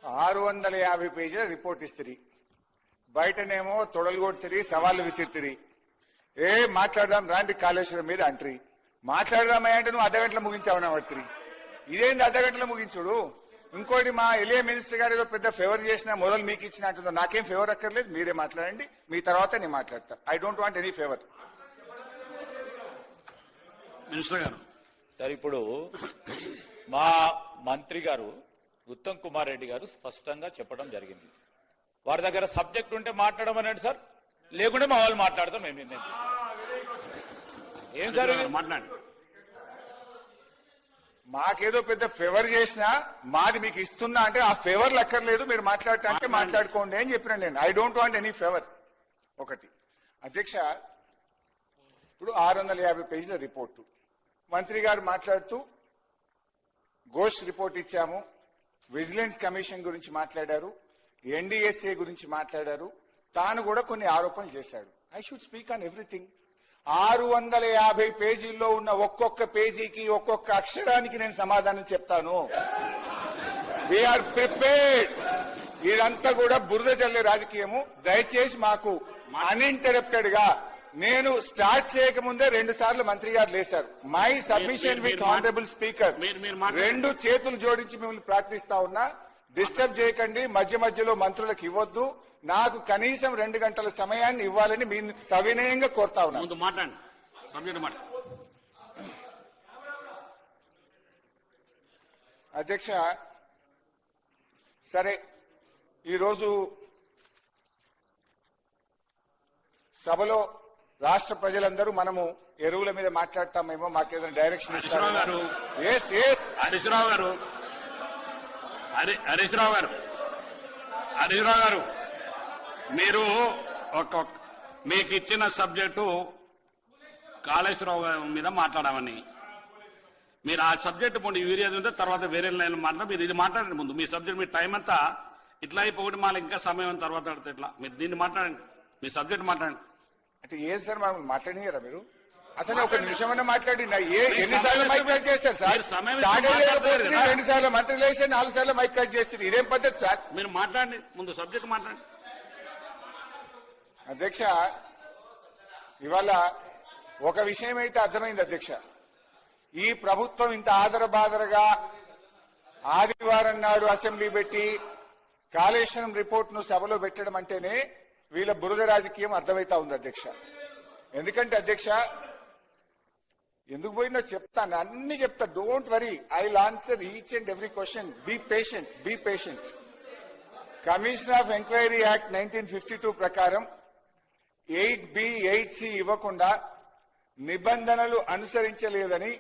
650 పేజీల రిపోర్ట్ ఇస్తుంది. బయటనేమో తొడలు కొడుతుంది, సవాళ్లు విసిరుతుంది. మాట్లాడదాం రాండి కాళేశ్వరం మీద అంటరి. మాట్లాడదామా అంటే నువ్వు అర్ధగంటలో ముగించావని పడుతుంది. ఇదేంటి అర్ధగంటలో ముగించుడు? ఇంకోటి మా ఎలియా మినిస్టర్ గారు ఏదో పెద్ద ఫేవర్ చేసినా మొదలు మీకు ఇచ్చినట్టుందో. నాకేం ఫేవర్ అక్కర్లేదు, మీరే మాట్లాడండి. మీ తర్వాత నేను మాట్లాడతా. I don't want any favour. Minister గారు సార్, ఇప్పుడు మా మంత్రి గారు ఉత్తమ్ కుమార్ రెడ్డి గారు స్పష్టంగా చెప్పడం జరిగింది. వారి దగ్గర సబ్జెక్ట్ ఉంటే మాట్లాడమనండి సార్, లేకుంటే మా వాళ్ళు మాట్లాడతాం. మేము నిర్ణయం ఏం సార్ మాట్లాడండి. మాకేదో పెద్ద ఫేవర్ చేసినా మాది మీకు ఇస్తున్నా అంటే ఆ ఫేవర్లు అక్కర్లేదు, మీరు మాట్లాడటానికి మాట్లాడుకోండి అని చెప్పిన నేను. I don't want any favour. ఒకటి అధ్యక్ష, ఇప్పుడు 650 పేజీల రిపోర్టు మంత్రి గారు మాట్లాడుతూ ఘోష్ రిపోర్ట్ ఇచ్చాము, విజిలెన్స్ కమిషన్ గురించి మాట్లాడారు, ఎన్డీఎస్ఏ గురించి మాట్లాడారు, తాను కూడా కొన్ని ఆరోపణలు చేశాడు. I should speak on everything. 650 పేజీల్లో ఉన్న ఒక్కొక్క పేజీకి ఒక్కొక్క అక్షరానికి నేను సమాధానం చెప్తాను. We are prepared. ఇదంతా కూడా బురద జల్లే రాజకీయము. దయచేసి మాకు అన్ఇంటరప్టెడ్ గా నేను స్టార్ట్ చేయకముందే 2 సార్లు మంత్రి గారు లేశారు. My submission with honourable speaker. 2 చేతులు జోడించి మిమ్మల్ని ప్రార్థిస్తా ఉన్నా, డిస్టర్బ్ చేయకండి, మధ్య మధ్యలో మంత్రులకు ఇవ్వద్దు. నాకు కనీసం 2 గంటల సమయాన్ని ఇవ్వాలని మీ సవినయంగా కోరుతా ఉన్నా. ముందు మాట్లాడండి. సబ్జెక్ట్ అధ్యక్ష, సరే ఈరోజు సభలో రాష్ట్ర ప్రజలందరూ మనము ఎరువుల మీద మాట్లాడతామేమో, మాకేదైనా డైరెక్షన్ ఇస్తారు. హరీష్ రావు గారు మీరు మీకు ఇచ్చిన సబ్జెక్టు కాళేశ్వరరావు మీద మాట్లాడమని, మీరు ఆ సబ్జెక్టు ముందు యూరియా ఉంటే తర్వాత వేరే లైన్ మాట్లాడి మీరు ఇది మాట్లాడండి. ముందు మీ సబ్జెక్ట్, మీ టైం అంతా ఇట్లా అయిపోయి మళ్ళీ ఇంకా సమయం తర్వాత అడితే ఇట్లా మీరు దీన్ని మాట్లాడండి, మీ సబ్జెక్ట్ మాట్లాడండి. అంటే ఏం సార్ మనం మాట్లాడినారా? మీరు అసలు ఒక నిమిషమైనా మాట్లాడినా? ఎన్నిసార్లు మైక్ కట్ చేస్తారు సార్? 2 సార్లు మంత్రి లేచి 4 సార్లు మైక్ కట్ చేస్తారు. ఇదేం పద్ధతి సార్? మీరు మాట్లాడండి, ముందు సబ్జెక్ట్ మాట్లాడండి. అధ్యక్ష, ఇవాళ ఒక విషయం అయితే అర్థమైంది అధ్యక్ష. ఈ ప్రభుత్వం ఇంత ఆదరబాదరగా ఆదివారం నాడు అసెంబ్లీ పెట్టి కాళేశ్వరం రిపోర్ట్ ను సభలో పెట్టడం అంటేనే వీళ్ళ బురద రాజకీయం అర్థమైతా ఉంది అధ్యక్ష. ఎందుకంటే అధ్యక్ష, ఎందుకు పోయిందో చెప్తాను, అన్ని చెప్తా. Don't worry, I will answer each and every question. Be patient. Commission of enquiry act 1952 ప్రకారం 8B 8C ఇవ్వకుండా నిబంధనలు అనుసరించలేదని